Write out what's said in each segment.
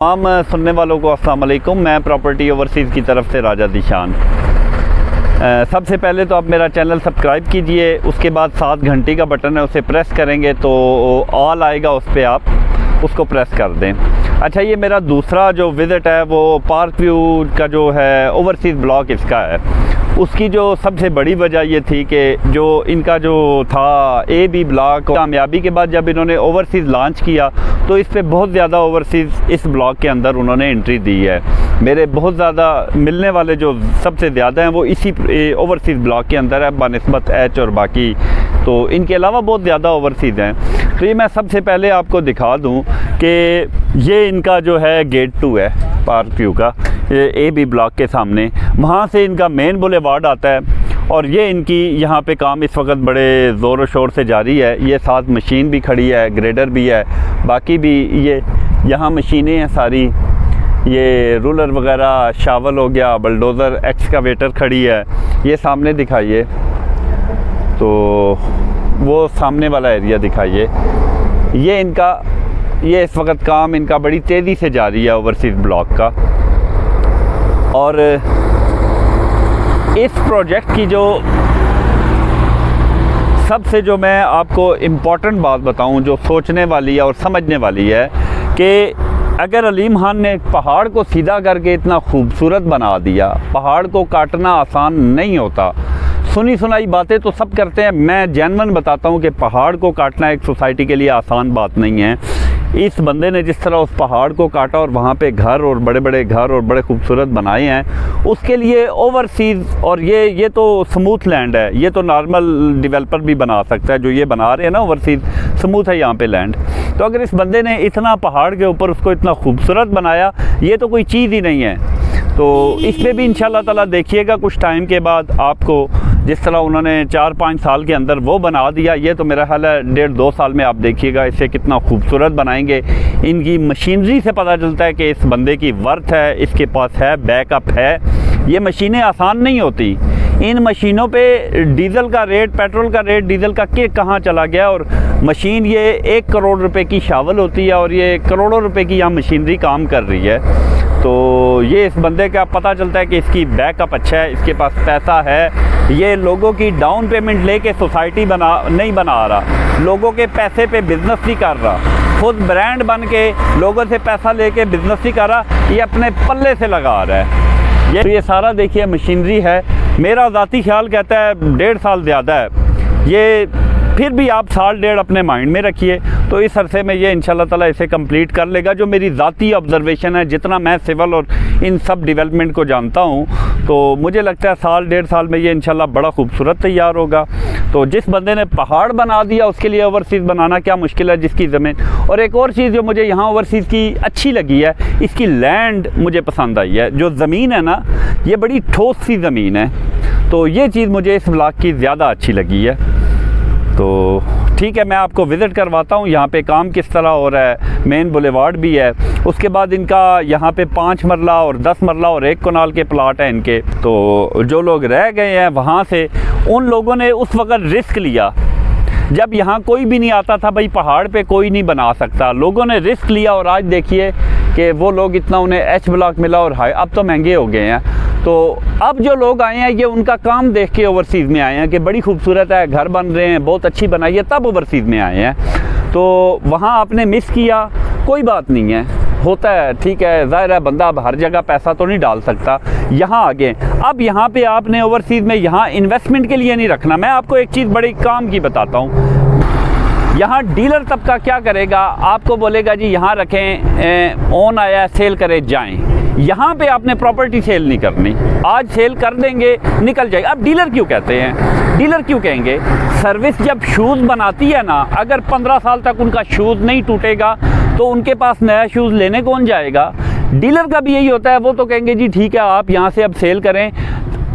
तमाम सुनने वालों को अस्सलाम वालेकुम। मैं प्रॉपर्टी ओवरसीज़ की तरफ से राजा ज़ीशान। सबसे पहले तो आप मेरा चैनल सब्सक्राइब कीजिए, उसके बाद 7 घंटी का बटन है, उसे प्रेस करेंगे तो ऑल आएगा, उस पर आप उसको प्रेस कर दें। अच्छा, ये मेरा दूसरा जो विज़िट है वो पार्क व्यू का जो है ओवरसीज़ ब्लॉक इसका है। उसकी जो सबसे बड़ी वजह ये थी कि जो इनका जो था AB ब्लॉक कामयाबी के बाद जब इन्होंने ओवरसीज़ लॉन्च किया तो इस पे बहुत ज़्यादा ओवरसीज़ इस ब्लॉक के अंदर उन्होंने एंट्री दी है। मेरे बहुत ज़्यादा मिलने वाले जो सबसे ज़्यादा हैं वो इसी ओवरसीज़ ब्लॉक के अंदर है बनिस्बत H और बाकी, तो इनके अलावा बहुत ज़्यादा ओवरसीज़ हैं। तो ये मैं सबसे पहले आपको दिखा दूं कि ये इनका जो है गेट 2 है पार्क व्यू का, ये AB ब्लॉक के सामने, वहाँ से इनका मेन बुलेवार्ड आता है और ये इनकी यहाँ पे काम इस वक्त बड़े ज़ोर शोर से जारी है। ये साथ मशीन भी खड़ी है, ग्रेडर भी है, बाकी भी ये यहाँ मशीनें हैं सारी, ये रूलर वगैरह, शावल हो गया, बलडोज़र, एक्सकावेटर खड़ी है। ये सामने दिखाइए, तो वो सामने वाला एरिया दिखाइए। ये इनका ये इस वक्त काम इनका बड़ी तेज़ी से जारी है ओवरसीज़ ब्लॉक का। और इस प्रोजेक्ट की जो सबसे जो मैं आपको इम्पॉर्टेंट बात बताऊं, जो सोचने वाली है और समझने वाली है कि अगर अलीम खान ने एक पहाड़ को सीधा करके इतना खूबसूरत बना दिया, पहाड़ को काटना आसान नहीं होता। सुनी सुनाई बातें तो सब करते हैं, मैं जेन्युइन बताता हूं कि पहाड़ को काटना एक सोसाइटी के लिए आसान बात नहीं है। इस बंदे ने जिस तरह उस पहाड़ को काटा और वहाँ पे घर और बड़े बड़े घर और बड़े खूबसूरत बनाए हैं, उसके लिए ओवरसीज़, और ये तो स्मूथ लैंड है, ये तो नॉर्मल डेवलपर भी बना सकता है, जो ये बना रहे हैं ना ओवरसीज़, स्मूथ है यहाँ पे लैंड। तो अगर इस बंदे ने इतना पहाड़ के ऊपर उसको इतना खूबसूरत बनाया, ये तो कोई चीज़ ही नहीं है। तो इस पर भी इंशाल्लाह ताला देखिएगा कुछ टाइम के बाद आपको, जिस तरह उन्होंने 4-5 साल के अंदर वो बना दिया, ये तो मेरा ख्याल है 1.5-2 साल में आप देखिएगा इसे कितना खूबसूरत बनाएंगे। इनकी मशीनरी से पता चलता है कि इस बंदे की वर्थ है, इसके पास है, बैकअप है। ये मशीनें आसान नहीं होती। इन मशीनों पे डीज़ल का रेट, पेट्रोल का रेट, डीज़ल का के कहाँ चला गया, और मशीन ये 1 करोड़ रुपए की शावल होती है और ये करोड़ों रुपए की यहाँ मशीनरी काम कर रही है। तो ये इस बंदे का पता चलता है कि इसकी बैकअप अच्छा है, इसके पास पैसा है। ये लोगों की डाउन पेमेंट लेके सोसाइटी नहीं बना रहा, लोगों के पैसे पे बिज़नेस नहीं कर रहा, खुद ब्रांड बन के लोगों से पैसा लेके बिज़नेस नहीं कर रहा, ये अपने पल्ले से लगा रहा है। ये सारा देखिए मशीनरी है। मेरा ज़ाती ख्याल कहता है 1.5 साल ज़्यादा है, ये फिर भी आप 1.5 साल अपने माइंड में रखिए, तो इस अरसे में ये इंशाल्लाह ताला इसे कंप्लीट कर लेगा। जो मेरी ज़ाती ऑब्जर्वेशन है, जितना मैं सिविल और इन सब डेवलपमेंट को जानता हूँ, तो मुझे लगता है 1.5 साल में ये इंशाल्लाह बड़ा खूबसूरत तैयार होगा। तो जिस बंदे ने पहाड़ बना दिया उसके लिए ओवरसीज़ बनाना क्या मुश्किल है, जिसकी ज़मीन। और एक और चीज़ जो मुझे यहाँ ओवरसीज़ की अच्छी लगी है, इसकी लैंड मुझे पसंद आई है। जो ज़मीन है ना, ये बड़ी ठोस सी ज़मीन है, तो ये चीज़ मुझे इस ब्लॉक की ज़्यादा अच्छी लगी है। तो ठीक है, मैं आपको विज़िट करवाता हूँ यहाँ पे काम किस तरह हो रहा है। मेन बुलेवार्ड भी है, उसके बाद इनका यहाँ पे 5 मरला और 10 मरला और 1 कनाल के प्लाट हैं इनके। तो जो लोग रह गए हैं वहाँ से, उन लोगों ने उस वक़्त रिस्क लिया जब यहाँ कोई भी नहीं आता था, भाई पहाड़ पे कोई नहीं बना सकता, लोगों ने रिस्क लिया और आज देखिए कि वो लोग इतना उन्हें H ब्लॉक मिला और हाई, अब तो महंगे हो गए हैं। तो अब जो लोग आए हैं ये उनका काम देख के ओवरसीज़ में आए हैं कि बड़ी खूबसूरत है, घर बन रहे हैं, बहुत अच्छी बनाई है, तब ओवरसीज़ में आए हैं। तो वहाँ आपने मिस किया, कोई बात नहीं है, होता है, ठीक है, ज़ाहिर है बंदा अब हर जगह पैसा तो नहीं डाल सकता। यहाँ आगे अब यहाँ पे आपने ओवरसीज़ में यहाँ इन्वेस्टमेंट के लिए नहीं रखना। मैं आपको एक चीज़ बड़ी काम की बताता हूँ, यहाँ डीलर तबका क्या करेगा, आपको बोलेगा जी यहाँ रखें, ओन आया सेल करे जाएं। यहाँ पे आपने प्रॉपर्टी सेल नहीं करनी, आज सेल कर देंगे निकल जाएगा। अब डीलर क्यों कहते हैं, डीलर क्यों कहेंगे, सर्विस जब शूज़ बनाती है ना, अगर 15 साल तक उनका शूज़ नहीं टूटेगा तो उनके पास नया शूज़ लेने कौन जाएगा। डीलर का भी यही होता है, वो तो कहेंगे जी ठीक है आप यहाँ से अब सेल करें,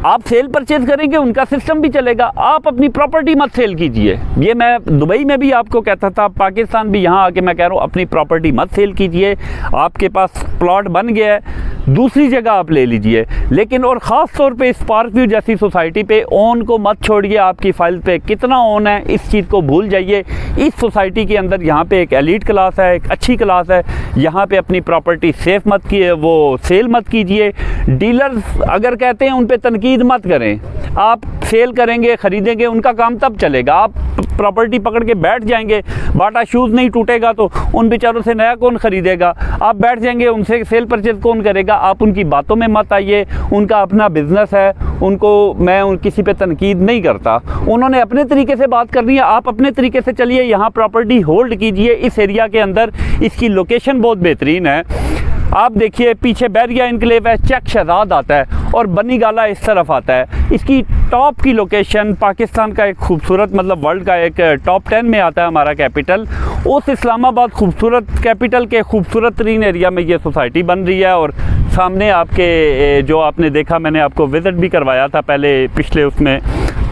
आप सेल परचेज करेंगे, उनका सिस्टम भी चलेगा, आप अपनी प्रॉपर्टी मत सेल कीजिए। ये मैं दुबई में भी आपको कहता था, पाकिस्तान भी यहाँ आके मैं कह रहा हूँ अपनी प्रॉपर्टी मत सेल कीजिए। आपके पास प्लॉट बन गया है, दूसरी जगह आप ले लीजिए। लेकिन और ख़ास तौर पे स्पार्क व्यू जैसी सोसाइटी पे ओन को मत छोड़िए। आपकी फाइल पे कितना ओन है इस चीज़ को भूल जाइए। इस सोसाइटी के अंदर यहाँ पे एक एलीट क्लास है, एक अच्छी क्लास है। यहाँ पे अपनी प्रॉपर्टी सेफ मत किए, वो सेल मत कीजिए। डीलर्स अगर कहते हैं उन पे तनकीद मत करें। आप सेल करेंगे, ख़रीदेंगे, उनका काम तब चलेगा। आप प्रॉपर्टी पकड़ के बैठ जाएंगे, बाटा शूज़ नहीं टूटेगा तो उन बेचारों से नया कौन ख़रीदेगा। आप बैठ जाएंगे, उनसे सेल परचेज कौन करेगा। आप उनकी बातों में मत आइए। उनका अपना बिजनेस है, उनको मैं किसी पे तनकीद नहीं करता। उन्होंने अपने तरीके से बात करनी है, आप अपने तरीके से चलिए। यहाँ प्रॉपर्टी होल्ड कीजिए। इस एरिया के अंदर इसकी लोकेशन बहुत बेहतरीन है। आप देखिए पीछे बैरिया इनक्लेव है, चक शहजाद आता है और बनी गाला इस तरफ आता है। इसकी टॉप की लोकेशन पाकिस्तान का एक खूबसूरत, मतलब वर्ल्ड का एक टॉप 10 में आता है हमारा कैपिटल। उस इस्लामाबाद खूबसूरत कैपिटल के खूबसूरत तरीन एरिया में ये सोसाइटी बन रही है। और सामने आपके जो आपने देखा, मैंने आपको विज़िट भी करवाया था पहले पिछले उसमें,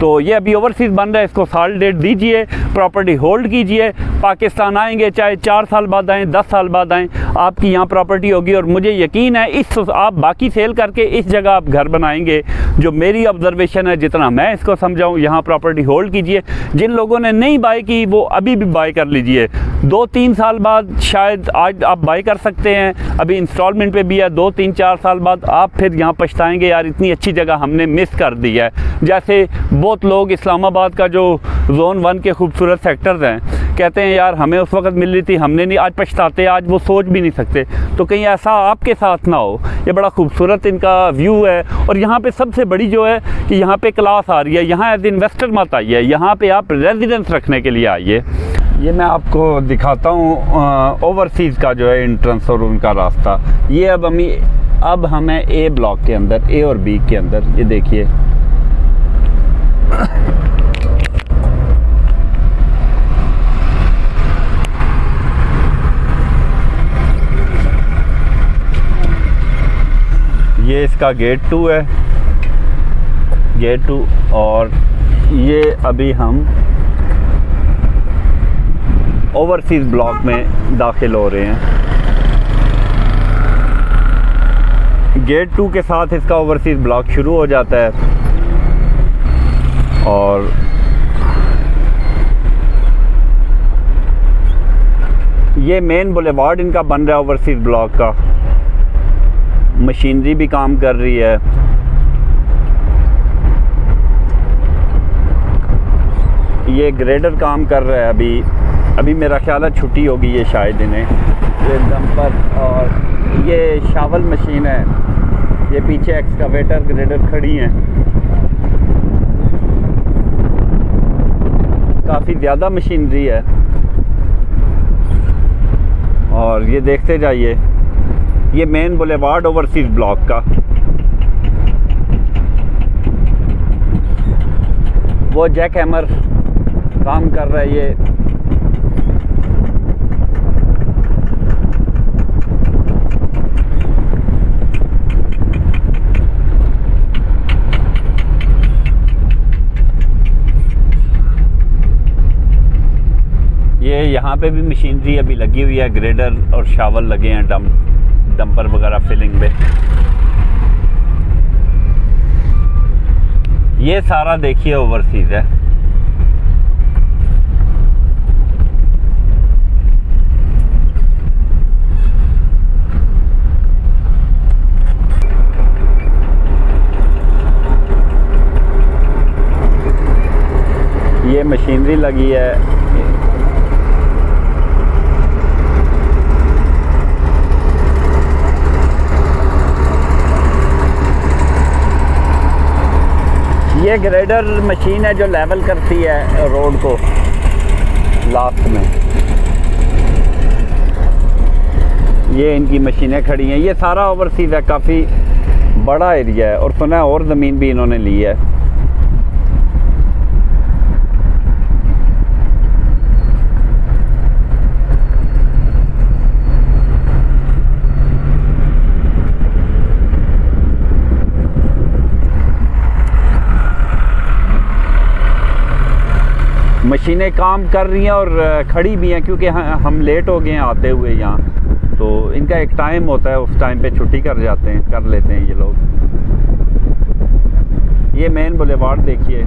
तो ये अभी ओवरसीज़ बन रहा है। इसको साल डेट दीजिए, प्रॉपर्टी होल्ड कीजिए। पाकिस्तान आएंगे, चाहे 4 साल बाद आएँ, 10 साल बाद आएँ, आपकी यहाँ प्रॉपर्टी होगी। और मुझे यकीन है आप बाकी सेल करके इस जगह आप घर बनाएंगे। जो मेरी ऑब्जर्वेशन है, जितना मैं इसको समझाऊँ, यहाँ प्रॉपर्टी होल्ड कीजिए। जिन लोगों ने नहीं बाय की वो अभी भी बाय कर लीजिए। 2-3 साल बाद शायद आज आप बाय कर सकते हैं, अभी इंस्टॉलमेंट पे भी है। 2-3-4 साल बाद आप फिर यहाँ पछताएंगे, यार इतनी अच्छी जगह हमने मिस कर दी है। जैसे बहुत लोग इस्लामाबाद का जो जोन 1 के खूबसूरत सेक्टर्स हैं, कहते हैं यार हमें उस वक्त मिल रही थी, हमने नहीं, आज पछताते, आज वो सोच भी नहीं सकते। तो कहीं ऐसा आपके साथ ना हो। ये बड़ा खूबसूरत इनका व्यू है। और यहाँ पे सबसे बड़ी जो है कि यहाँ पे क्लास आ रही है। यहाँ एज इन्वेस्टर मत आइए, यहाँ पे आप रेजिडेंस रखने के लिए आइए। ये मैं आपको दिखाता हूँ ओवरसीज़ का जो है एंट्रेंस और उनका रास्ता। ये अब हमें ए ब्लॉक के अंदर, ए और बी के अंदर, ये देखिए ये इसका गेट 2 है, गेट 2। और ये अभी हम ओवरसीज़ ब्लॉक में दाखिल हो रहे हैं। गेट 2 के साथ इसका ओवरसीज़ ब्लॉक शुरू हो जाता है। और ये मेन बुलेवार्ड इनका बन रहा है ओवरसीज़ ब्लॉक का। मशीनरी भी काम कर रही है। ये ग्रेडर काम कर रहा है अभी मेरा ख्याल है छुट्टी होगी ये शायद इन्हें। ये डंपर और ये शावल मशीन है। ये पीछे एक्सकावेटर ग्रेडर खड़ी हैं। काफ़ी ज़्यादा मशीनरी है। और ये देखते जाइए, ये मेन बुलेवार्ड ओवरसीज़ ब्लॉक का। वो जैक हैमर काम कर रहा है। ये यहाँ पे भी मशीनरी अभी लगी हुई है, ग्रेडर और शावल लगे हैं, डंपर वगैरह फिलिंग पे। ये सारा देखिए ओवरसीज़ है। ये मशीनरी लगी है। ये ग्रेडर मशीन है जो लेवल करती है रोड को लास्ट में। ये इनकी मशीनें खड़ी हैं। ये सारा ओवरसीज़ है, काफ़ी बड़ा एरिया है। और सुना है और ज़मीन भी इन्होंने ली है। मशीनें काम कर रही हैं और खड़ी भी हैं, क्योंकि हम लेट हो गए हैं आते हुए यहाँ। तो इनका एक टाइम होता है, उस टाइम पे छुट्टी कर जाते हैं, कर लेते हैं ये लोग। ये मेन बुलेवार्ड देखिए,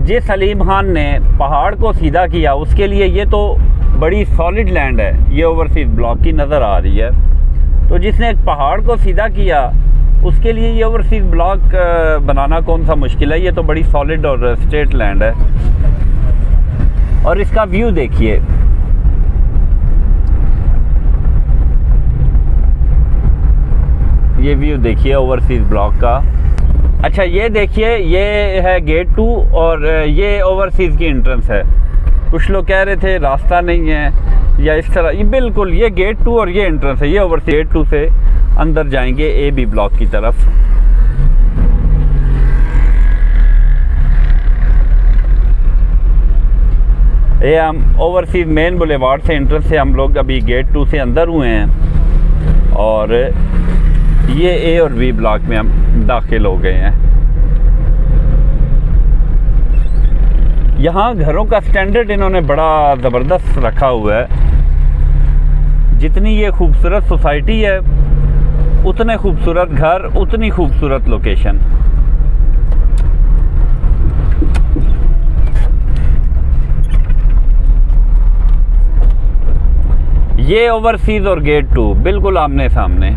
जिस सलीम खान ने पहाड़ को सीधा किया उसके लिए ये तो बड़ी सॉलिड लैंड है, ये ओवरसीज ब्लॉक की नज़र आ रही है। तो जिसने एक पहाड़ को सीधा किया उसके लिए ये ओवरसीज ब्लॉक बनाना कौन सा मुश्किल है, ये तो बड़ी सॉलिड और स्ट्रेट लैंड है। और इसका व्यू देखिए, ये व्यू देखिए ओवरसीज ब्लॉक का। अच्छा ये देखिए, ये है गेट 2 और ये ओवरसीज की एंट्रेंस है। कुछ लोग कह रहे थे रास्ता नहीं है या इस तरह, ये बिल्कुल ये गेट 2 और ये एंट्रेंस है। ये ओवरसीज गेट 2 से अंदर जाएंगे AB ब्लॉक की तरफ। ये हम ओवरसीज मेन बुलेवार्ड से एंट्रेंस से हम लोग अभी गेट 2 से अंदर हुए हैं और ये A और B ब्लॉक में हम दाखिल हो गए हैं। यहाँ घरों का स्टैंडर्ड इन्होंने बड़ा ज़बरदस्त रखा हुआ है। जितनी ये खूबसूरत सोसाइटी है उतने खूबसूरत घर, उतनी खूबसूरत लोकेशन। ये ओवरसीज और गेट 2 बिल्कुल आमने सामने।